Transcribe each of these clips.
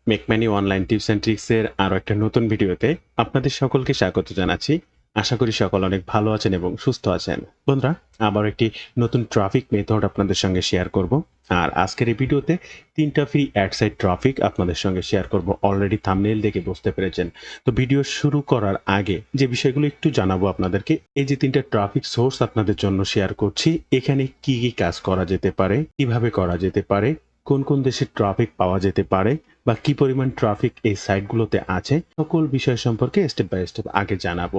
মেকমানি online tips and ট্রিক্সের আরো একটা নতুন ভিডিওতে আপনাদের সকলকে স্বাগত জানাচ্ছি। আশা করি সকল অনেক ভালো আছেন এবং সুস্থ আছেন। বন্ধুরা, আবার একটি নতুন ট্রাফিক মেথড আপনাদের সঙ্গে শেয়ার করব। আর আজকের এই ভিডিওতে ৩টা ফ্রি অ্যাডসাইড ট্রাফিক আপনাদের সঙ্গে শেয়ার করব। অলরেডি থাম্বনেইল দেখে বুঝতে পেরেছেন। তো ভিডিও শুরু করার আগে যে বিষয়গুলো একটু জানাবো আপনাদেরকে, এই যে ৩টা ট্রাফিক সোর্স আপনাদের জন্য শেয়ার করছি, এখানে কি কি কাজ করা যেতে পারে, কিভাবে করা যেতে পারে, কোন কোন দেশে ট্রাফিক পাওয়া যেতে পারে বা কি পরিমাণ ট্রাফিক এই সাইটগুলোতে আছে, সকল বিষয় সম্পর্কে স্টেপ বাই স্টেপ আগে জানাবো।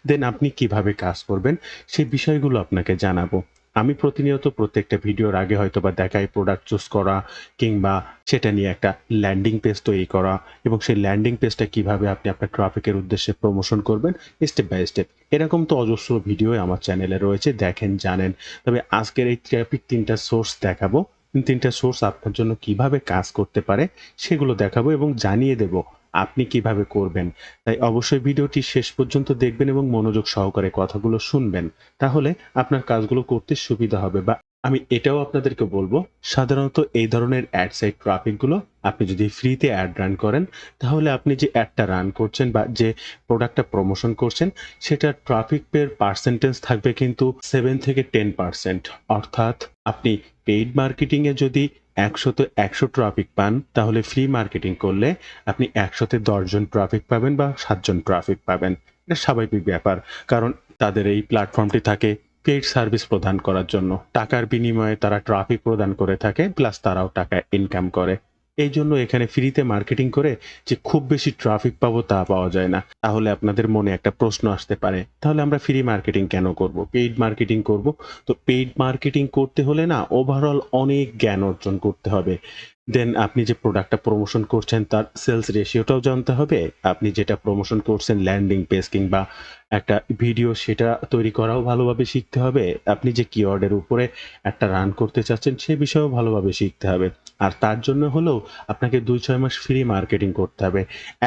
দেন আপনি কিভাবে কাজ করবেন সেই বিষয়গুলো আপনাকে জানাবো। আমি প্রতিনিয়ত প্রত্যেকটা ভিডিওর আগে হয়তোবা দেখাই প্রোডাক্ট চুজ করা, কিংবা সেটা নিয়ে একটা ল্যান্ডিং পেজ তৈরি করা, এবং সেই ল্যান্ডিং পেজটা কিভাবে আপনি আপনার ট্রাফিকের উদ্দেশ্যে প্রমোশন করবেন স্টেপ বাই স্টেপ। এরকম তো অজস্র ভিডিও আমার চ্যানেলে রয়েছে, দেখেন, জানেন। তবে আজকের এই ট্রাফিক ৩টা সোর্স দেখাবো। ৩টা সোর্স আপনার জন্য কিভাবে কাজ করতে পারে সেগুলো দেখাবো এবং জানিয়ে দেব আপনি কিভাবে করবেন। তাই অবশ্যই ভিডিওটি শেষ পর্যন্ত দেখবেন এবং মনোযোগ সহকারে কথাগুলো শুনবেন। তাহলে আপনার কাজগুলো করতে সুবিধা হবে। বা আমি এটাও আপনাদেরকে বলবো, সাধারণত এই ধরনের অ্যাড সাইট ট্রাফিকগুলো আপনি যদি ফ্রিতে অ্যাড রান করেন, তাহলে আপনি যে অ্যাডটা রান করছেন বা যে প্রোডাক্টটা প্রমোশন করছেন, সেটার ট্রাফিকের পার্সেন্টেজ থাকবে কিন্তু 7 থেকে 10%। অর্থাৎ আপনি পেইড মার্কেটিং এ যদি ১০০ তে ১০০ ট্রাফিক পান, তাহলে ফ্রি মার্কেটিং করলে আপনি ১০০ তে ১০ জন ট্রাফিক পাবেন বা ৭ জন ট্রাফিক পাবেন। এটা স্বাভাবিক ব্যাপার। কারণ তাদের এই প্ল্যাটফর্মটি থাকে পেইড সার্ভিস প্রদান করার জন্য। টাকার বিনিময়ে তারা ট্রাফিক প্রদান করে থাকে, প্লাস তারাও টাকা ইনকাম করে। এইজন্য এখানে ফ্রিতে মার্কেটিং করে যে খুব বেশি ট্রাফিক পাবো তা পাওয়া যায় না। তাহলে আপনাদের মনে একটা প্রশ্ন আসতে পারে, তাহলে আমরা ফ্রি মার্কেটিং কেন করব? পেইড মার্কেটিং করব। তো পেইড মার্কেটিং করতে হলে না ওভারঅল অনেক জ্ঞান অর্জন করতে হবে। দেন আপনি যে প্রোডাক্টটা প্রমোশন করছেন তার সেলস রেশিওটাও জানতে হবে। আপনি যেটা প্রমোশন করছেন ল্যান্ডিং পেজ কিংবা একটা ভিডিও, সেটা তৈরি করাও ভালোভাবে শিখতে হবে। আপনি যে কিওয়ার্ডের উপরে একটা রান করতে চাচ্ছেন সে বিষয়েও ভালোভাবে শিখতে হবে। আর তার জন্য হলেও আপনাকে ২-৬ মাস ফ্রি মার্কেটিং করতে হবে।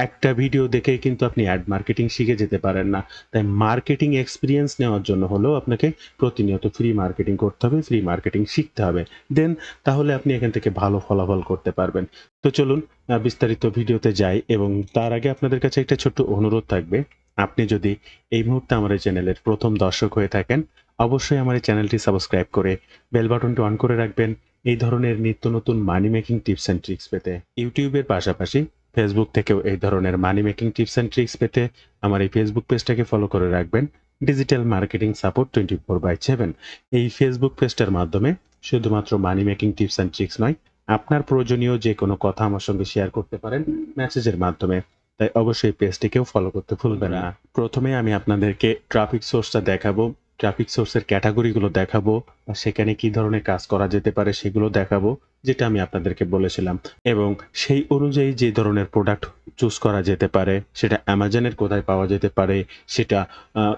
একটা ভিডিও দেখেই কিন্তু আপনি অ্যাড মার্কেটিং শিখে যেতে পারেন না। তাই মার্কেটিং এক্সপেরিয়েন্স নেওয়ার জন্য হলেও আপনাকে প্রতিনিয়ত ফ্রি মার্কেটিং করতে হবে, ফ্রি মার্কেটিং শিখতে হবে। দেন তাহলে আপনি এখান থেকে ভালো ফলাফল করতে পারবেন। তো চলুন বিস্তারিত ভিডিওতে যাই, এবং তার আগে আপনাদের কাছে একটা ছোট্ট অনুরোধ থাকবে। আপনি যদি এই মুহূর্তে আমার এই চ্যানেলের ১ম দর্শক হয়ে থাকেন, অবশ্যই আমার এই চ্যানেলটি সাবস্ক্রাইব করে বেল বাটনটি অন করে রাখবেন এই ধরনের নিত্য নতুন মানি মেকিং টিপস অ্যান্ড ট্রিক্স পেতে। ইউটিউবের পাশাপাশি ফেসবুক থেকেও এই ধরনের মানি মেকিং টিপস অ্যান্ড ট্রিক্স পেতে আমার এই ফেসবুক পেজটাকে ফলো করে রাখবেন। Digital marketing support 24/7। এই ফেসবুক পেজটার মাধ্যমে শুধুমাত্র মানি মেকিং টিপস অ্যান্ড ট্রিক্স নয়, আপনার প্রয়োজনীয় যে কোনো কথা আমার সঙ্গে শেয়ার করতে পারেন মেসেজের মাধ্যমে। তাই অবশ্যই পেজটিকেও ফলো করতে ভুলবেন না। প্রথমে আমি আপনাদেরকে ট্রাফিক সোর্সটা দেখাবো, ট্রাফিক সোর্সের ক্যাটাগরিগুলো দেখাবো, বা সেখানে কি ধরনের কাজ করা যেতে পারে সেগুলো দেখাবো, যেটা আমি আপনাদেরকে বলেছিলাম। এবং সেই অনুযায়ী যে ধরনের প্রোডাক্ট চুজ করা যেতে পারে, সেটা অ্যামাজনের কোথায় পাওয়া যেতে পারে, সেটা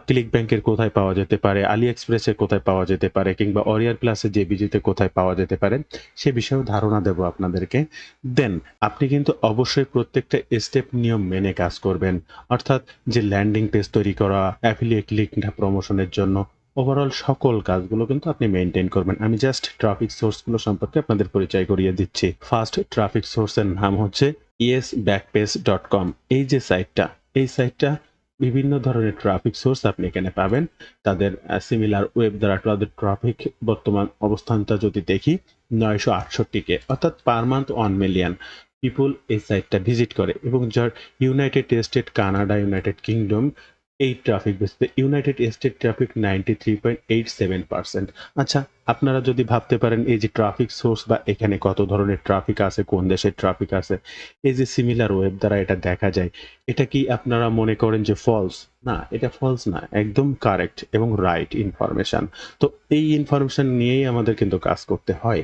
ক্লিক ব্যাংকের কোথায় পাওয়া যেতে পারে, আলি এক্সপ্রেসের কোথায় পাওয়া যেতে পারে, কিংবা অরিয়ার প্লাসে জেবিজিতে কোথায় পাওয়া যেতে পারে, সে বিষয়েও ধারণা দেবো আপনাদেরকে। দেন আপনি কিন্তু অবশ্যই প্রত্যেকটা স্টেপ নিয়ম মেনে কাজ করবেন। অর্থাৎ যে ল্যান্ডিং পেজ তৈরি করা, অ্যাফিলিয়েট লিঙ্কটা প্রমোশনের জন্য ওভারঅল সকল কাজগুলো কিন্তু আপনি মেইনটেইন করবেন। আমি জাস্ট ট্রাফিক সোর্স গুলো সম্পর্কে আপনাদের পরিচয় করিয়ে দিচ্ছি। ফার্স্ট ট্রাফিক সোর্সের নাম হচ্ছে yesbackpage.com। এই যে সাইটটা, এই সাইটটা বিভিন্ন ধরনের ট্রাফিক সোর্স আপনি এখানে পাবেন। তাদের সিমিলার ওয়েব দ্বারা তাদের ট্রাফিক বর্তমান অবস্থানটা যদি দেখি, 968 কে, অর্থাৎ পার মান্থ 1 মিলিয়ন পিপল এই সাইটটা ভিজিট করে। এবং যার United state, Canada, United kingdom এই ট্রাফিক বেসতে ইউনাইটেড স্টেট ট্রাফিক 93.87%। আচ্ছা, আপনারা যদি ভাবতে পারেন এই যে ট্রাফিক সোর্স বা এখানে কত ধরনের ট্রাফিক আছে, কোন দেশের ট্রাফিক আছে, এই যে সিমিলার ওয়েব দ্বারা এটা দেখা যায়, এটা কি আপনারা মনে করেন যে ফলস? না, এটা ফলস না, একদম কারেক্ট এবং রাইট ইনফরমেশন। তো এই ইনফরমেশন নিয়েই আমাদের কিন্তু কাজ করতে হয়।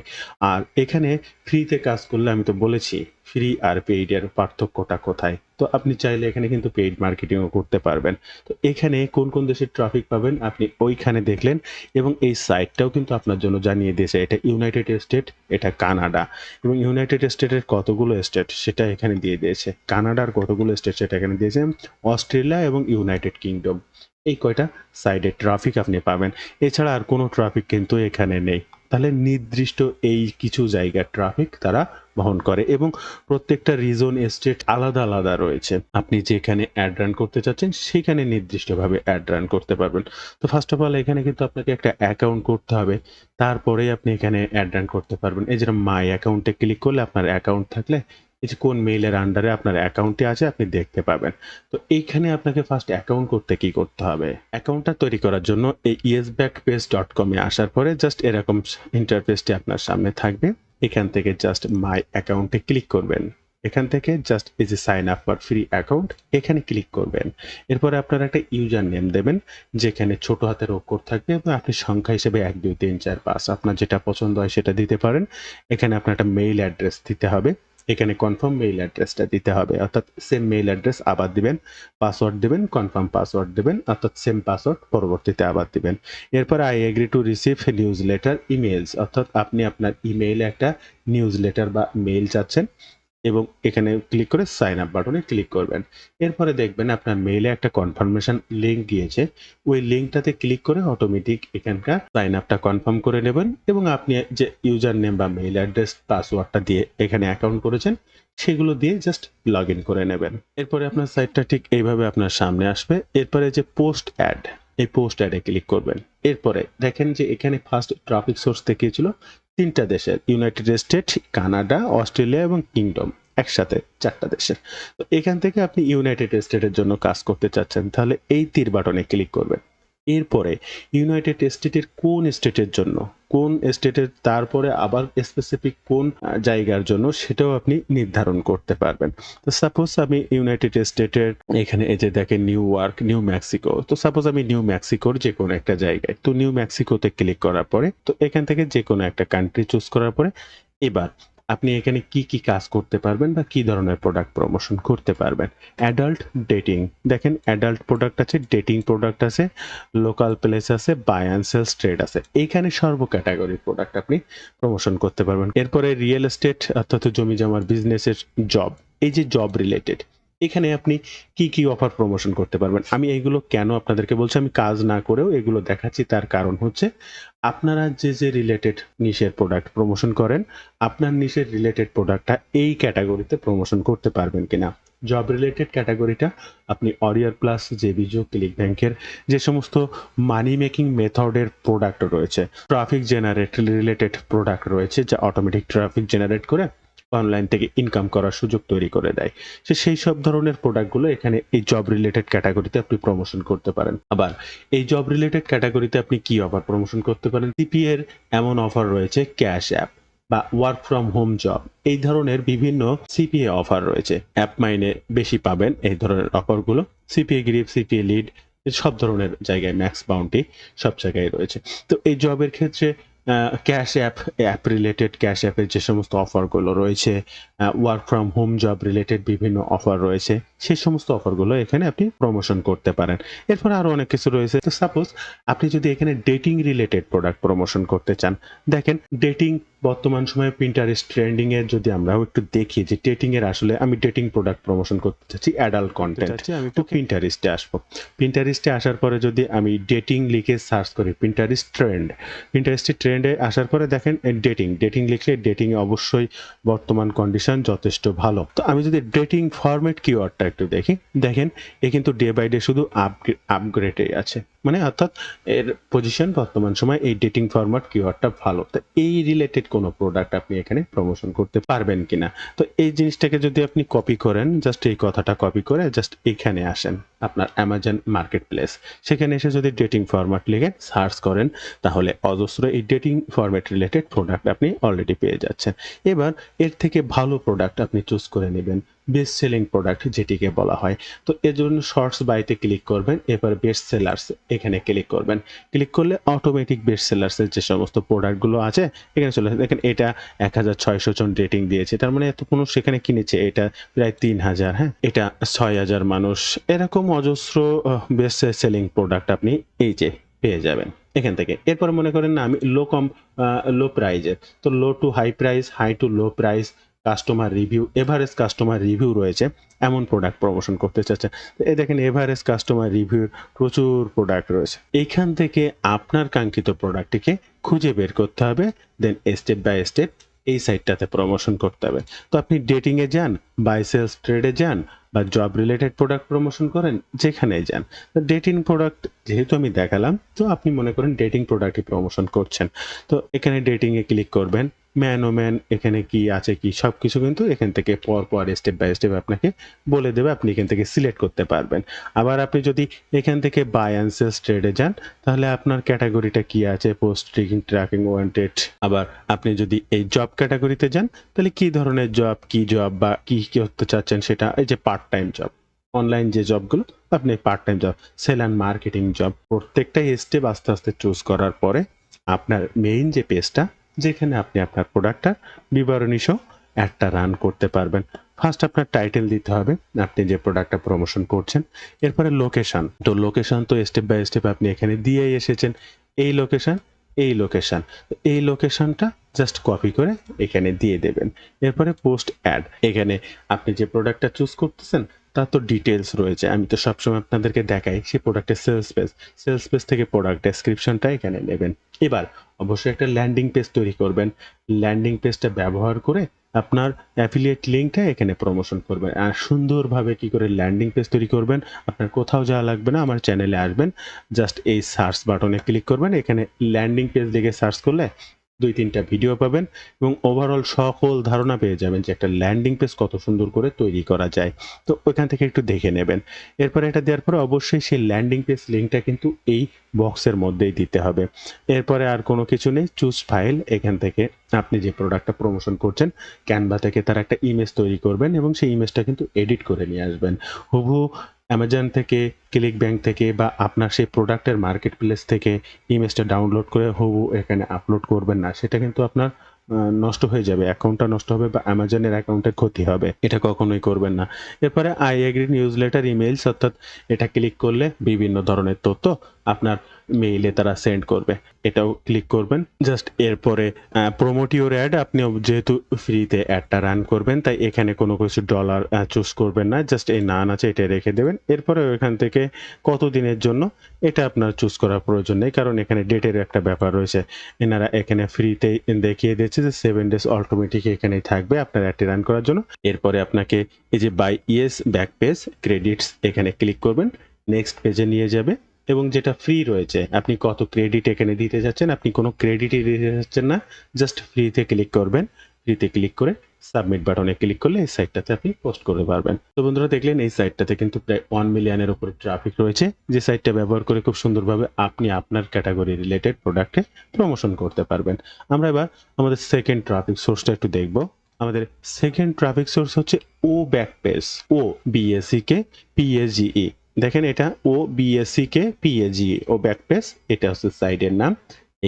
আর এখানে ফ্রিতে কাজ করলে, আমি তো বলেছি ফ্রি আর পেইড এর পার্থক্যটা কোথায়। তো আপনি চাইলে এখানে কিন্তু পেইড মার্কেটিংও করতে পারবেন। তো এখানে কোন কোন দেশের ট্রাফিক পাবেন আপনি ওইখানে দেখলেন, এবং এই সাইটটাও কিন্তু আপনার জন্য জানিয়ে দিয়েছে এটা ইউনাইটেড স্টেট, এটা কানাডা, এবং ইউনাইটেড স্টেটের কতগুলো স্টেট সেটা এখানে দিয়ে দিয়েছে, কানাডার কতগুলো স্টেট সেটা এখানে দিয়েছে, অস্ট্রেলিয়া এবং ইউনাইটেড কিংডম, এই কয়টা সাইডে ট্রাফিক আপনি পাবেন। এছাড়া আর কোনো ট্রাফিক কিন্তু এখানে নেই। তাহলে নির্দিষ্ট এই কিছু জায়গার ট্রাফিক তারা বহন করে এবং প্রত্যেকটা রিজন স্টেট আলাদা আলাদা রয়েছে। আপনি যেখানে অ্যাড রান করতে চাচ্ছেন সেখানে নির্দিষ্টভাবে অ্যাড রান করতে পারবেন। তো ফার্স্ট অফ অল এখানে কিন্তু আপনাকে একটা অ্যাকাউন্ট করতে হবে। তারপরেই আপনি এখানে অ্যাড রান করতে পারবেন। এই যে মাই অ্যাকাউন্টে ক্লিক করলে আপনার অ্যাকাউন্ট থাকলে এই যে কোন মেইলের আন্ডারে আপনার অ্যাকাউন্টটি আছে আপনি দেখতে পাবেন। তো এইখানে আপনাকে ফার্স্ট অ্যাকাউন্ট করতে কি করতে হবে? অ্যাকাউন্টটা তৈরি করার জন্য এই yesbackpage.com এ আসার পরে জাস্ট এরকম ইন্টারফেসটি আপনার সামনে থাকবে। এখান থেকে জাস্ট মাই অ্যাকাউন্টে ক্লিক করবেন। এখান থেকে জাস্ট এই যে sign up for free account এখানে ক্লিক করবেন। এরপরে আপনারা একটা ইউজার নেম দেবেন যেখানে ছোট হাতের অক্ষর থাকবে এবং আপনি সংখ্যা হিসেবে 1 2 3 4 5 আপনার যেটা পছন্দ হয় সেটা দিতে পারেন। এখানে আপনার একটা মেইল অ্যাড্রেস দিতে হবে। এখানে কনফার্ম মেইল অ্যাড্রেসটা দিতে হবে অর্থাৎ সেম মেইল অ্যাড্রেস আবার দিবেন, পাসওয়ার্ড দিবেন, কনফার্ম পাসওয়ার্ড দিবেন অর্থাৎ সেম পাসওয়ার্ড পরবর্তীতে আবার দিবেন। এরপর I agree to receive news letter emails অর্থাৎ আপনি আপনার ইমেইলে একটা নিউজ লেটার বা মেইল চাচ্ছেন এবং এখানে ক্লিক করে সাইন আপ বাটনে ক্লিক করবেন। এরপরে দেখবেন আপনার মেইলে একটা কনফার্মেশন লিঙ্ক গিয়েছে। ওই লিঙ্কটাতে ক্লিক করে অটোমেটিক এখানকার সাইন আপটা কনফার্ম করে নেবেন এবং আপনি যে ইউজার নেম বা মেইল অ্যাড্রেস পাসওয়ার্ডটা দিয়ে এখানে অ্যাকাউন্ট করেছেন সেগুলো দিয়ে জাস্ট লগ ইন করে নেবেন। এরপরে আপনার সাইটটা ঠিক এইভাবে আপনার সামনে আসবে। এরপরে যে পোস্ট অ্যাড এই পোস্ট অ্যাডে ক্লিক করবেন। এরপরে দেখেন যে এখানে ফার্স্ট ট্রাফিক সোর্স দেখিয়েছিল 3টা দেশের ইউনাইটেড স্টেট, কানাডা, অস্ট্রেলিয়া এবং কিংডম একসাথে 4টা দেশের। তো এখান থেকে আপনি ইউনাইটেড স্টেটের জন্য কাজ করতে চাচ্ছেন তাহলে এই তীর বাটনে ক্লিক করবেন। এরপরে ইউনাইটেড স্টেটের কোন স্টেটের জন্য কোন স্টেটের তারপরে আবার স্পেসিফিক কোন জায়গার জন্য সেটাও আপনি নির্ধারণ করতে পারবেন। তো সাপোজ আমি ইউনাইটেড স্টেটের এখানে এই যে দেখেন নিউ ইয়র্ক, নিউ মেক্সিকো। তো সাপোজ আমি নিউ মেক্সিকোর যে কোনো একটা জায়গায় তো নিউ মেক্সিকোতে ক্লিক করার পরে তো এখান থেকে যে কোনো একটা কান্ট্রি চুজ করার পরে এবার আপনি এখানে কি কাজ করতে পারবেন বা কি ধরনের প্রোডাক্ট প্রমোশন করতে পারবেন। অ্যাডাল্ট ডেটিং দেখেন অ্যাডাল্ট প্রোডাক্ট আছে, ডেটিং প্রোডাক্ট আছে, লোকাল প্লেস আছে, বাই অ্যান্ড সেলস ট্রেড আছে। এইখানে সর্ব ক্যাটাগরির প্রোডাক্ট আপনি প্রমোশন করতে পারবেন। এরপরে রিয়েল এস্টেট অর্থাৎ জমি জমার বিজনেসের জব, এই যে জব রিলেটেড এখানে আপনি কি অফার প্রমোশন করতে পারবেন। আমি এইগুলো কেন আপনাদেরকে বলছি, আমি কাজ না করেও এগুলো দেখাচ্ছি তার কারণ হচ্ছে আপনারা যে রিলেটেড নিশের প্রোডাক্ট প্রমোশন করেন আপনার নিশের রিলেটেড প্রোডাক্টটা এই ক্যাটাগরিতে প্রমোশন করতে পারবেন কিনা। জব রিলেটেড ক্যাটাগরিটা আপনি অরিয়ার প্লাস, জেবিজো, ক্লিক ব্যাংকের যে সমস্ত মানি মেকিং মেথডের প্রোডাক্ট রয়েছে, ট্রাফিক জেনারেট রিলেটেড প্রোডাক্ট রয়েছে যা অটোমেটিক ট্রাফিক জেনারেট করে অনলাইন থেকে ইনকাম করার সুযোগ তৈরি করে দেয়, সেই সব ধরনের প্রোডাক্টগুলো এখানে এই জব রিলেটেড ক্যাটাগরিতে আপনি প্রমোশন করতে পারেন। আবার এই জব রিলেটেড ক্যাটাগরিতে আপনি কি অফার প্রমোশন করতে পারেন, সিপিএ এর এমন অফার রয়েছে, ক্যাশ অ্যাপ বা ওয়ার্ক ফ্রম হোম জব, এই ধরনের বিভিন্ন সিপিএ অফার রয়েছে। অ্যাপ মাইনে বেশি পাবেন এই ধরনের অফারগুলো, সিপিএ গ্রিপ, সিপিএ লিড সব ধরনের জায়গায়, ম্যাক্স বাউন্টি সব জায়গায় রয়েছে। তো এই জবের ক্ষেত্রে ক্যাশ অ্যাপ রিলেটেড ক্যাশ অ্যাপের যে সমস্ত অফারগুলো রয়েছে, work from home job related বিভিন্ন অফার রয়েছে, সেই সমস্ত অফারগুলো এখানে আপনি প্রমোশন করতে পারেন। এরপর আরও অনেক কিছু রয়েছে। তো সাপোজ আপনি যদি এখানে ডেটিং রিলেটেড প্রোডাক্ট প্রমোশন করতে চান, দেখেন ডেটিং বর্তমান সময়ে পিন্টারেস্ট ট্রেন্ডিং এর যদি আমরাও একটু দেখি যে ডেটিং এর আসলে আমি ডেটিং প্রোডাক্ট প্রমোশন করতে চাচ্ছি, অ্যাডাল্ট কন্টেন্ট, আমি একটু পিন্টারেস্টে আসবো। পিন্টারেস্টে আসার পরে যদি আমি ডেটিং লিখে সার্চ করি, পিন্টারেস্ট ট্রেন্ডে আসার পরে দেখেন ডেটিং লিখলে ডেটিং এ অবশ্যই বর্তমান কন্ডিশন যথেষ্ট ভালো। তো আমি যদি ডেটিং ফরম্যাট কিওয়ার্ডটা একটু দেখি, দেখেন এ কিন্তু ডে বাই ডে শুধু আপগ্রেডে আছে, মানে অর্থাৎ এর পজিশন বর্তমান সময় এই ডেটিং ফরম্যাট কিওয়ার্ডটা ভালো। তো এই রিলেটেড কোনো প্রোডাক্ট আপনি এখানে প্রমোশন করতে পারবেন কিনা। তো এই জিনিসটাকে যদি আপনি কপি করেন, জাস্ট এই কথাটা কপি করে জাস্ট এখানে আসেন আপনার অ্যামাজন মার্কেট প্লেস, সেখানে এসে যদি ডেটিং ফরম্যাট লিখে সার্চ করেন তাহলে অজস্র এই ডেটিং ফরম্যাট রিলেটেড প্রোডাক্ট আপনি অলরেডি পেয়ে যাচ্ছেন। এবার এর থেকে ভালো প্রোডাক্ট আপনি চুজ করে নেবেন, বেস্ট সেলিং প্রোডাক্ট যেটিকে বলা হয়। তো এর জন্য শর্টস বাইতে ক্লিক করবেন, এবার বেস্ট সেলার্স এখানে ক্লিক করবেন। ক্লিক করলে অটোমেটিক বেস্ট সেলার্সের যে সমস্ত প্রোডাক্টগুলো আছে এখানে চলে আসে। দেখেন এটা 1600 জন রেটিং দিয়েছে, তার মানে এত মানুষ সেখানে কিনেছে, এটা প্রায় 3000, হ্যাঁ এটা 6000 মানুষ, এরকম অজস্র বেস্ট সেলিং প্রোডাক্ট আপনি এই যে পেয়ে যাবেন এখান থেকে। এরপর মনে করেন না আমি লো প্রাইজের, তো low to high price, high to low price, customer review, average customer review রয়েছে এমন প্রোডাক্ট প্রমোশন করতে চাচ্ছে। এই দেখেন এভারেজ কাস্টমার রিভিউর প্রচুর প্রোডাক্ট রয়েছে। এইখান থেকে আপনার কাঙ্ক্ষিত প্রোডাক্টটিকে খুঁজে বের করতে হবে, দেন স্টেপ বাই স্টেপ এই সাইটটাতে প্রমোশন করতে হবে। তো আপনি ডেটিংয়ে যান, বাই সেলস ট্রেডে যান বা জব রিলেটেড প্রোডাক্ট প্রমোশন করেন, যেখানেই যান। তো ডেটিং প্রোডাক্ট যেহেতু আমি দেখালাম, তো আপনি মনে করেন ডেটিং প্রোডাক্টই প্রমোশন করছেন। তো এখানে ডেটিংয়ে ক্লিক করবেন। ম্যান ও ম্যান এখানে কি আছে কি সবকিছু কিন্তু এখান থেকে পর স্টেপ বাই স্টেপ আপনাকে বলে দেবে। আপনি এখান থেকে সিলেক্ট করতে পারবেন। আবার আপনি যদি এখান থেকে বাই অ্যান্ড সেলস ট্রেডে যান, তাহলে আপনার ক্যাটাগরিটা কি আছে, পোস্ট ট্র্যাকিং ওয়ান্টেড। আবার আপনি যদি এই জব ক্যাটাগরিতে যান, তাহলে কি ধরনের জব, কি জব বা কি করতে চাচ্ছেন সেটা, এই যে পার্ট টাইম জব, অনলাইন যে জবগুলো আপনি part time job, sell and marketing job, প্রত্যেকটাই স্টেপ আস্তে আস্তে চুজ করার পরে আপনার মেইন যে পেজটা, যেখানে আপনি আপনার প্রোডাক্টটার বিবরণী সহ অ্যাডটা রান করতে পারবেন। ফার্স্ট আপনার টাইটেল দিতে হবে আপনি যে প্রোডাক্টটা প্রমোশন করছেন। এরপরে লোকেশন, তো লোকেশন তো স্টেপ বাই স্টেপ আপনি এখানে দিয়েই এসেছেন। এই লোকেশন, এই লোকেশন, এই লোকেশনটা জাস্ট কপি করে এখানে দিয়ে দেবেন। এরপরে পোস্ট অ্যাড, এখানে আপনি যে প্রোডাক্টটা চুজ করতেছেন তার তো ডিটেলস রয়েছে, আমি তো সবসময় আপনাদেরকে দেখাই সেই প্রোডাক্টের সেলস পেজ থেকে প্রোডাক্ট ডেসক্রিপশনটা এখানে নেবেন। এবার অবশ্যই একটা ল্যান্ডিং পেজ তৈরি করবেন। ল্যান্ডিং পেজটা ব্যবহার করে আপনার অ্যাফিলিয়েট লিঙ্কটা এখানে প্রমোশন করবেন। আর সুন্দরভাবে কি করে ল্যান্ডিং পেজ তৈরি করবেন, আপনার কোথাও যাওয়া লাগবে না, আমার চ্যানেলে আসবেন, জাস্ট এই সার্চ বাটনে ক্লিক করবেন। এখানে ল্যান্ডিং পেজ লিখে সার্চ করলে 2-3টা ভিডিও পাবেন এবং ওভারঅল সকল ধারণা পেয়ে যাবেন যে একটা ল্যান্ডিং পেজ কত সুন্দর করে তৈরি করা যায়। তো ওইখান থেকে একটু দেখে নেবেন। এরপরে এটা দেওয়ার পরে অবশ্যই সেই ল্যান্ডিং পেজ লিঙ্কটা কিন্তু এই বক্সের মধ্যেই দিতে হবে। এরপরে আর কোনো কিছু নেই, চুজ ফাইল, এখান থেকে আপনি যে প্রোডাক্টটা প্রমোশন করছেন ক্যানভা থেকে তার একটা ইমেজ তৈরি করবেন এবং সেই ইমেজটা কিন্তু এডিট করে নিয়ে আসবেন। হুবহু অ্যামাজন থেকে, ক্লিক ব্যাংক থেকে বা আপনার সেই প্রোডাক্টের মার্কেট প্লেস থেকে ইমেজটা ডাউনলোড করে হুবহু এখানে আপলোড করবেন না, সেটা কিন্তু আপনার নষ্ট হয়ে যাবে, অ্যাকাউন্টটা নষ্ট হবে বা অ্যামাজনের অ্যাকাউন্টের ক্ষতি হবে, এটা কখনোই করবেন না। এরপরে I agree news letter emails, অর্থাৎ এটা ক্লিক করলে বিভিন্ন ধরনের তথ্য আপনার মেইলে তারা সেন্ড করবে, এটাও ক্লিক করবেন। জাস্ট এরপরে প্রমোট ইউর অ্যাড, আপনি যেহেতু ফ্রিতে অ্যাডটা রান করবেন তাই এখানে কোনো কিছু ডলার চুজ করবেন না, জাস্ট এই নান আছে এটা রেখে দেবেন। এরপরে এখান থেকে কত দিনের জন্য এটা আপনার চুজ করার প্রয়োজন নেই, কারণ এখানে ডেটের একটা ব্যাপার রয়েছে। এনারা এখানে ফ্রিতে দেখিয়ে দিচ্ছে যে 7 ডেজ অটোমেটিক এখানেই থাকবে আপনার অ্যাডটি রান করার জন্য। এরপরে আপনাকে এই যে buy yes back page credits এখানে ক্লিক করবেন, নেক্সট পেজে নিয়ে যাবে এবং যেটা ফ্রি রয়েছে আপনি কত ক্রেডিট এখানে দিতে যাচ্ছেন, আপনি কোনো ক্রেডিটই দিতে যাচ্ছেন না, জাস্ট ফ্রিতে ক্লিক করবেন। ফ্রিতে ক্লিক করে সাবমিট বাটনে ক্লিক করলে এই সাইটটাতে আপনি পোস্ট করতে পারবেন। তো বন্ধুরা দেখলেন এই সাইটটাতে কিন্তু প্রায় 1 মিলিয়নের উপরে ট্রাফিক রয়েছে, যে সাইটটা ব্যবহার করে খুব সুন্দরভাবে আপনি আপনার ক্যাটাগরি রিলেটেড প্রোডাক্টে প্রমোশন করতে পারবেন। আমরা এবার আমাদের সেকেন্ড ট্রাফিক সোর্সটা একটু দেখব। আমাদের সেকেন্ড ট্রাফিক সোর্স হচ্ছে ও ব্যাক পেজ, ও বিএসসি পিএজিই। দেখেন এটা ও বিএসসি পিএজিই, ও ব্যাক পেজ, এটা হচ্ছে সাইটের নাম।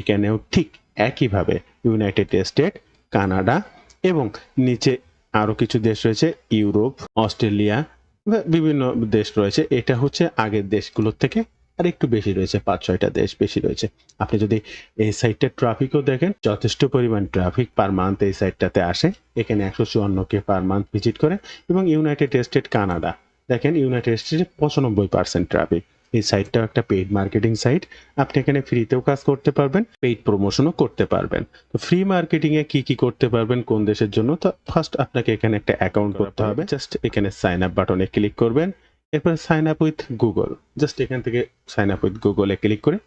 এখানেও ঠিক একইভাবে ইউনাইটেড স্টেট, কানাডা এবং নিচে আরো কিছু দেশ রয়েছে, ইউরোপ, অস্ট্রেলিয়া, বিভিন্ন দেশ রয়েছে। এটা হচ্ছে আগের দেশগুলোর থেকে আর একটু বেশি রয়েছে, 5-6টা দেশ বেশি রয়েছে। আপনি যদি এই সাইটটার ট্রাফিকও দেখেন, যথেষ্ট পরিমাণ ট্রাফিক পার মান্থ এই সাইটটাতে আসে। এখানে 154K পার মান্থ ভিজিট করে। এবং ইউনাইটেড স্টেট, কানাডা, দেখেন ইউনাইটেড স্টেটে 95% ট্রাফিক। এই সাইটটাও একটা পেইড মার্কেটিং সাইট, আপনি এখানে ফ্রিতেও কাজ করতে পারবেন, পেইড প্রমোশনও করতে পারবেন। তো ফ্রি মার্কেটিং এ কি কি করতে পারবেন কোন দেশের জন্য, তো ফার্স্ট আপনাকে এখানে একটা অ্যাকাউন্ট করতে হবে। জাস্ট এখানে সাইন আপ বাটনে ক্লিক করবেন। এরপর sign up with Google, just এখান থেকে সাইন আপ উইথ গুগলে ক্লিক করে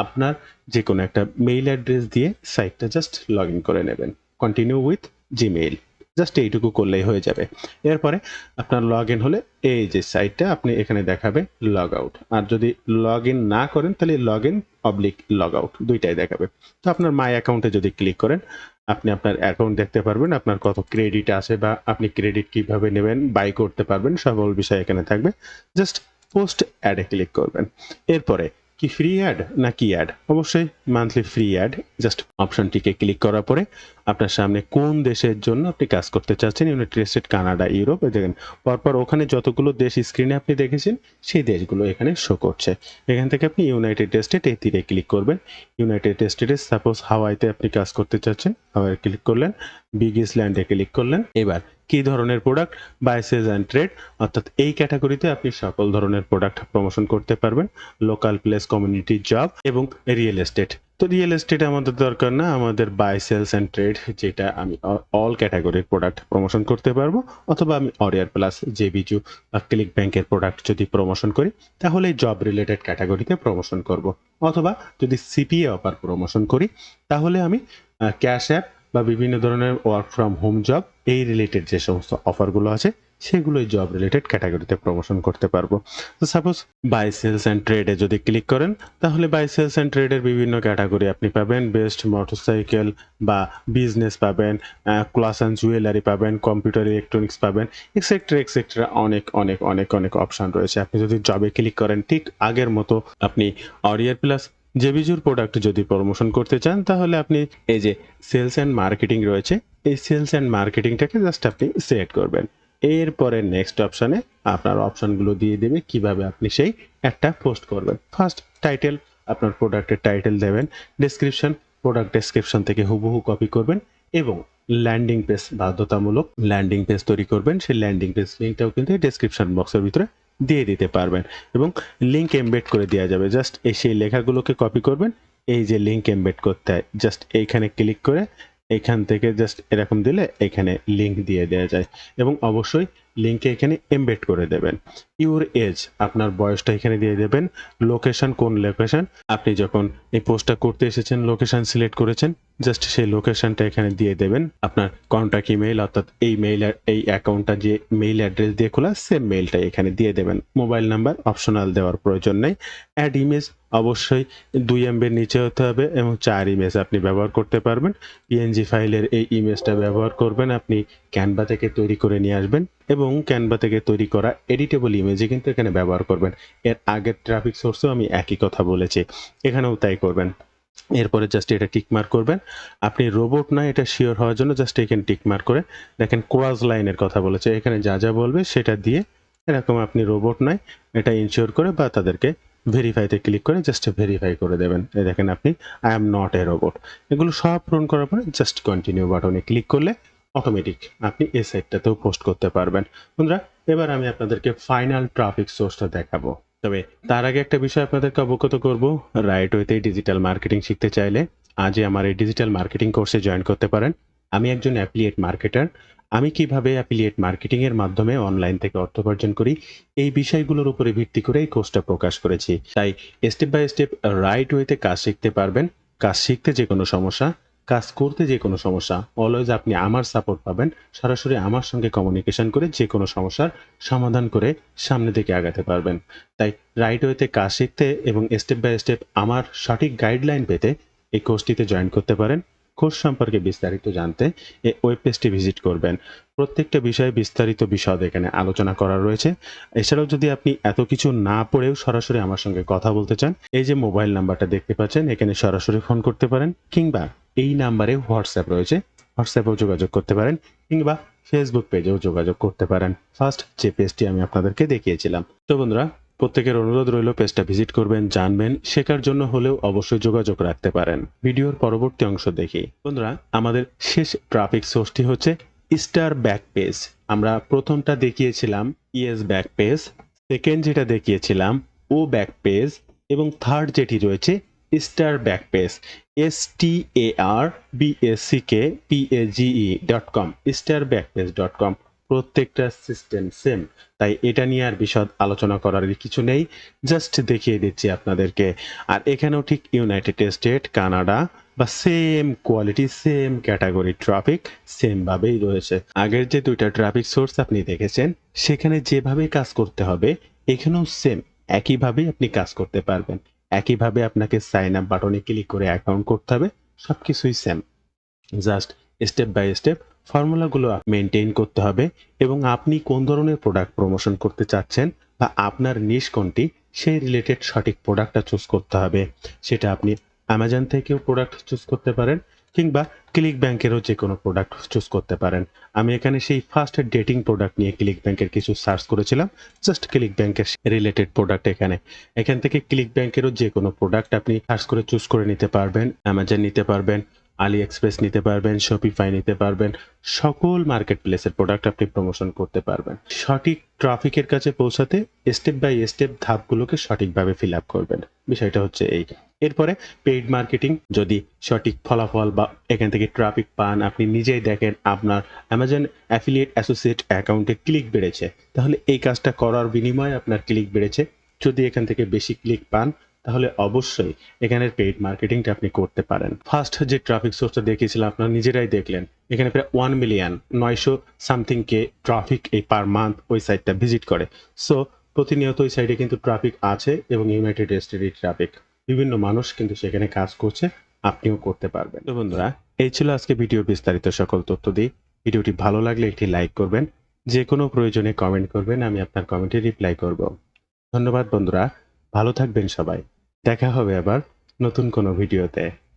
আপনার যে কোনো একটা মেইল অ্যাড্রেস দিয়ে সাইটটা জাস্ট লগ ইন করে নেবেন। কন্টিনিউ উইথ জিমেইল, জাস্ট এইটুকু করলেই হয়ে যাবে। এরপরে আপনার লগ ইন হলে এই যে সাইটটা আপনি এখানে দেখাবে লগ আউট, আর যদি লগ ইন না করেন তাহলে log in oblique log out দুইটাই দেখাবে। তো আপনার মাই অ্যাকাউন্টে যদি ক্লিক করেন আপনি আপনার অ্যাকাউন্ট দেখতে পারবেন, আপনার কত ক্রেডিট আছে বা আপনি ক্রেডিট কিভাবে নেবেন, বাই করতে পারবেন, সকল বিষয় এখানে থাকবে। জাস্ট পোস্ট অ্যাডে ক্লিক করবেন। এরপরে কি ফ্রি অ্যাড না কি অ্যাড, অবশ্যই মান্থলি ফ্রি অ্যাড। জাস্ট অপশনটিকে ক্লিক করার পরে আপনার সামনে কোন দেশের জন্য আপনি কাজ করতে চাচ্ছেন, ইউনাইটেড স্টেট, কানাডা, ইউরোপ, দেখেন পরপর ওখানে যতগুলো দেশ স্ক্রিনে আপনি দেখেছেন সেই দেশগুলো এখানে শো করছে। এখান থেকে আপনি ইউনাইটেড স্টেট এই তীরে ক্লিক করবেন। ইউনাইটেড স্টেটে সাপোজ হাওয়াইতে আপনি কাজ করতে চাচ্ছেন, হাওয়াই ক্লিক করলেন, বিগ ইসল্যান্ডে ক্লিক করলেন। এবার কি ধরনের product, buy sells and trade, অর্থাৎ এই ক্যাটাগরিতে আপনি সকল ধরনের প্রোডাক্ট প্রমোশন করতে পারবেন। লোকাল প্লেস, কমিউনিটি, জব এবং রিয়েল এস্টেট। তো রিয়েল এস্টেট আমাদের দরকার না, আমাদের বাই সেলস অ্যান্ড ট্রেড, যেটা আমি অল ক্যাটাগরির প্রোডাক্ট প্রমোশন করতে পারবো, অথবা আমি অরিয়ার প্লাস, জেবিজু বা ক্লিক ব্যাংকের প্রোডাক্ট যদি প্রমোশন করি তাহলে জব রিলেটেড ক্যাটাগরিতে প্রমোশন করব। অথবা যদি সিপিএ অফার প্রমোশন করি তাহলে আমি ক্যাশ অ্যাপ বা বিভিন্ন ধরনের ওয়ার্ক ফ্রম হোম জব এই রিলেটেড যে সমস্ত অফারগুলো আছে সেগুলোই জব রিলেটেড ক্যাটাগরিতে প্রমোশন করতে পারবো। তো সাপোজ বাই সেলস অ্যান্ড ট্রেডে যদি ক্লিক করেন তাহলে বাই সেলস অ্যান্ড ট্রেডের বিভিন্ন ক্যাটাগরি আপনি পাবেন। বেস্ট মোটরসাইকেল বা বিজনেস পাবেন, ক্লাস অ্যান্ড জুয়েলারি পাবেন, কম্পিউটার ইলেকট্রনিক্স পাবেন, এক্সেট্রা এক্সেট্রা। অনেক অনেক অনেক অনেক অপশান রয়েছে। আপনি যদি জবে ক্লিক করেন ঠিক আগের মতো আপনি অরিয়ার প্লাস, জেবিজুর প্রোডাক্ট যদি প্রমোশন করতে চান তাহলে আপনি এই যে সেলস অ্যান্ড মার্কেটিং রয়েছে, এই সেলস অ্যান্ড মার্কেটিংটাকে জাস্ট আপনি সিলেক্ট করবেন। এরপরে নেক্সট অপশানে আপনার অপশানগুলো দিয়ে দেবে কিভাবে আপনি সেই একটা পোস্ট করবেন। ফার্স্ট টাইটেল, আপনার প্রোডাক্টের টাইটেল দেবেন। ডেসক্রিপশন, প্রোডাক্ট ডেসক্রিপশন থেকে হুবহু কপি করবেন এবং ল্যান্ডিং পেজ, বাধ্যতামূলক ল্যান্ডিং পেজ তৈরি করবেন। সেই ল্যান্ডিং পেজ লিঙ্কটাও কিন্তু ডেসক্রিপশন বক্সের ভিতরে দিয়ে দিতে পারবেন এবং লিঙ্ক এমবেড করে দেওয়া যাবে। জাস্ট সেই লেখাগুলোকে কপি করবেন, এই যে লিঙ্ক এমবেড করতে হয় জাস্ট এইখানে ক্লিক করে এখান থেকে জাস্ট এরকম দিলে এখানে লিঙ্ক দিয়ে দেওয়া যায় এবং অবশ্যই লিঙ্কে এখানে এমবেড করে দেবেন। ইউর এজ, আপনার বয়সটা এখানে দিয়ে দেবেন। লোকেশন, কোন লোকেশন আপনি যখন এই পোস্টটা করতে এসেছেন লোকেশন সিলেক্ট করেছেন, জাস্ট সেই লোকেশনটা এখানে দিয়ে দেবেন। আপনার কন্ট্যাক্ট ইমেইল, অর্থাৎ এই মেইল, এই অ্যাকাউন্টটা যে মেইল অ্যাড্রেস দিয়ে খোলা সেম মেইলটা এখানে দিয়ে দেবেন। মোবাইল নাম্বার অপশনাল দেওয়ার প্রয়োজন নেই। অ্যাড ইমেজ অবশ্যই 2 MB নিচে হতে হবে এবং 4 ইমেজ আপনি ব্যবহার করতে পারবেন। পিএনজি ফাইলের এই ইমেজটা ব্যবহার করবেন, আপনি ক্যানভা থেকে তৈরি করে নিয়ে আসবেন এবং ক্যানভা থেকে তৈরি করা এডিটেবল ইমেজই কিন্তু এখানে ব্যবহার করবেন। এর আগের ট্রাফিক সোর্সেও আমি একই কথা বলেছি, এখানেও তাই করবেন। এরপরে জাস্ট এটা টিক মার্ক করবেন। আপনি রোবট না এটা শিওর হওয়ার জন্য জাস্ট এখানে টিক মার্ক করে দেখেন ক্রস লাইনের কথা বলেছে, এখানে যা যা বলবে সেটা দিয়ে এরকম আপনি রোবট নয় এটা ইনশিওর করে বা তাদেরকে ভেরিফাইতে ক্লিক করে জাস্ট ভেরিফাই করে দেবেন। এই দেখেন আপনি I am not a robot, এগুলো সব পূরণ করার পরে জাস্ট কন্টিনিউ বাটনে ক্লিক করলে অটোমেটিক আপনি এই সাইটটাতেও পোস্ট করতে পারবেন। বন্ধুরা, এবার আমি আপনাদেরকে ফাইনাল ট্রাফিক সোর্সটা দেখাবো। তবে তার আগে একটা বিষয় আপনাদেরকে অবগত করব, রাইট ওয়েতে ডিজিটাল মার্কেটিং শিখতে চাইলে আজই আমার এই ডিজিটাল মার্কেটিং কোর্সে জয়েন করতে পারেন। আমি একজন অ্যাফিলিয়েট মার্কেটার। আমি কিভাবে অ্যাফিলিয়েট মার্কেটিং এর মাধ্যমে অনলাইন থেকে অর্থ উপার্জন করি এই বিষয়গুলোর উপরে ভিত্তি করে এই কোর্সটা প্রকাশ করেছি। তাই স্টেপ বাই স্টেপ রাইট ওয়েতে কাজ শিখতে পারবেন। কাজ শিখতে যে কোনো সমস্যা, কাজ করতে যে কোনো সমস্যা, অলওয়েজ আপনি আমার সাপোর্ট পাবেন। সরাসরি আমার সঙ্গে কমিউনিকেশন করে যে কোনো সমস্যার সমাধান করে সামনে দিকে আগাতে পারবেন। তাই রাইট ওয়েতে কাজ শিখতে এবং স্টেপ বাই স্টেপ আমার সঠিক গাইডলাইন পেতে এই কোর্সটিতে জয়েন করতে পারেন। কোর্স সম্পর্কে বিস্তারিত জানতে এই ওয়েব পেজটি ভিজিট করবেন। প্রত্যেকটা বিষয়ে বিস্তারিত বিশদ এখানে আলোচনা করা রয়েছে। এছাড়াও যদি আপনি এত কিছু না পড়েও সরাসরি আমার সঙ্গে কথা বলতে চান, এই যে মোবাইল নাম্বারটা দেখতে পাচ্ছেন এখানে সরাসরি ফোন করতে পারেন, কিংবা এই নাম্বারে হোয়াটসঅ্যাপ রয়েছে, হোয়াটসঅ্যাপেও যোগাযোগ করতে পারেন, কিংবা ফেসবুক পেজেও যোগাযোগ করতে পারেন। ফার্স্ট যে পেজটি আমি আপনাদেরকে দেখিয়েছিলাম। তো বন্ধুরা, প্রত্যেকের অনুরোধ রইল পেজটা ভিজিট করবেন, জানবেন, শেখার জন্য হলেও অবশ্যই যোগাযোগ রাখতে পারেন। ভিডিওর পরবর্তী অংশ দেখি। বন্ধুরা, আমাদের শেষ ট্রাফিক সোর্সটি হচ্ছে স্টার ব্যাক পেজ। আমরা প্রথমটা দেখিয়েছিলাম ইএস ব্যাক পেজ, সেকেন্ড যেটা দেখিয়েছিলাম ও ব্যাক পেজ এবং থার্ড যেটি রয়েছে star back page, starbackpage.com, starbackpage.com। প্রত্যেকটা সিস্টেম সেম, তাই এটা নিয়ে আর বিশদ আলোচনা করার কিছু নেই, জাস্ট দেখিয়ে দিচ্ছি আপনাদেরকে। আর এখানেও ঠিক ইউনাইটেড স্টেট, কানাডা বা same quality, same category traffic same ভাবেই রয়েছে। আগের যে দুইটা ট্রাফিক সোর্স আপনি দেখেছেন সেখানে যেভাবে কাজ করতে হবে এখানেও সেম একইভাবেই আপনি কাজ করতে পারবেন। একইভাবে আপনাকে সাইন আপ বাটনে ক্লিক করে অ্যাকাউন্ট করতে হবে, সবকিছুই same. Just step by step ফর্মুলাগুলো মেনটেন করতে হবে এবং আপনি কোন ধরনের প্রোডাক্ট প্রমোশন করতে চাচ্ছেন বা আপনার নিশ কোনটি সেই রিলেটেড সঠিক প্রোডাক্টটা চুজ করতে হবে। সেটা আপনি অ্যামাজন থেকেও প্রোডাক্ট চুজ করতে পারেন কিংবা ক্লিক ব্যাংকেরও যে কোনো প্রোডাক্ট চুজ করতে পারেন। আমি এখানে সেই ফার্স্ট ডেটিং প্রোডাক্ট নিয়ে ক্লিক ব্যাংকের কিছু সার্চ করেছিলাম, জাস্ট ক্লিক ব্যাংকের রিলেটেড প্রোডাক্ট এখান থেকে ক্লিক ব্যাংকেরও যে কোনো প্রোডাক্ট আপনি সার্চ করে চুজ করে নিতে পারবেন। অ্যামাজন নিতে পারবেন, আলি এক্সপ্রেস নিতে পারবেন, শপিফাই নিতে পারবেন। সকল মার্কেট প্লেসের প্রোডাক্ট আপনি প্রমোশন করতে পারবেন। সঠিক ট্রাফিকের কাছে পৌঁছাতে স্টেপ বাই স্টেপ ধাপগুলোকে সঠিকভাবে ফিল আপ করবেন। বিষয়টা হচ্ছে এই। এরপরে পেইড মার্কেটিং, যদি সঠিক ফলাফল বা এখান থেকে ট্রাফিক পান, আপনি নিজেই দেখেন আপনার অ্যামাজন অ্যাফিলিয়েট অ্যাসোসিয়েট অ্যাকাউন্টে ক্লিক বেড়েছে, তাহলে এই কাজটা করার বিনিময়ে আপনার ক্লিক বেড়েছে। যদি এখান থেকে বেশি ক্লিক পান তাহলে অবশ্যই এখানের পেইড মার্কেটিংটা আপনি করতে পারেন। ফার্স্ট যে ট্রাফিক সোর্সটা দেখিয়েছিলাম আপনারা নিজেরাই দেখলেন, এখানে প্রায় 1 মিলিয়ন 900 সামথিং কে ট্রাফিক এই পার মান্থ ওই সাইটটা ভিজিট করে। সো প্রতিনিয়ত ওই সাইডে কিন্তু ট্রাফিক আছে এবং ইউনাইটেড স্টেটের ট্রাফিক, বিভিন্ন মানুষ কিন্তু সেখানে কাজ করছে, আপনিও করতে পারবেন। তো বন্ধুরা, এই ছিল আজকে ভিডিওর বিস্তারিত সকল তথ্য দিই। ভিডিওটি ভালো লাগলে একটি লাইক করবেন, যে কোনো প্রয়োজনে কমেন্ট করবেন, আমি আপনার কমেন্টে রিপ্লাই করব। ধন্যবাদ বন্ধুরা, ভালো থাকবেন সবাই। দেখা হবে আবার নতুন কোনো ভিডিওতে।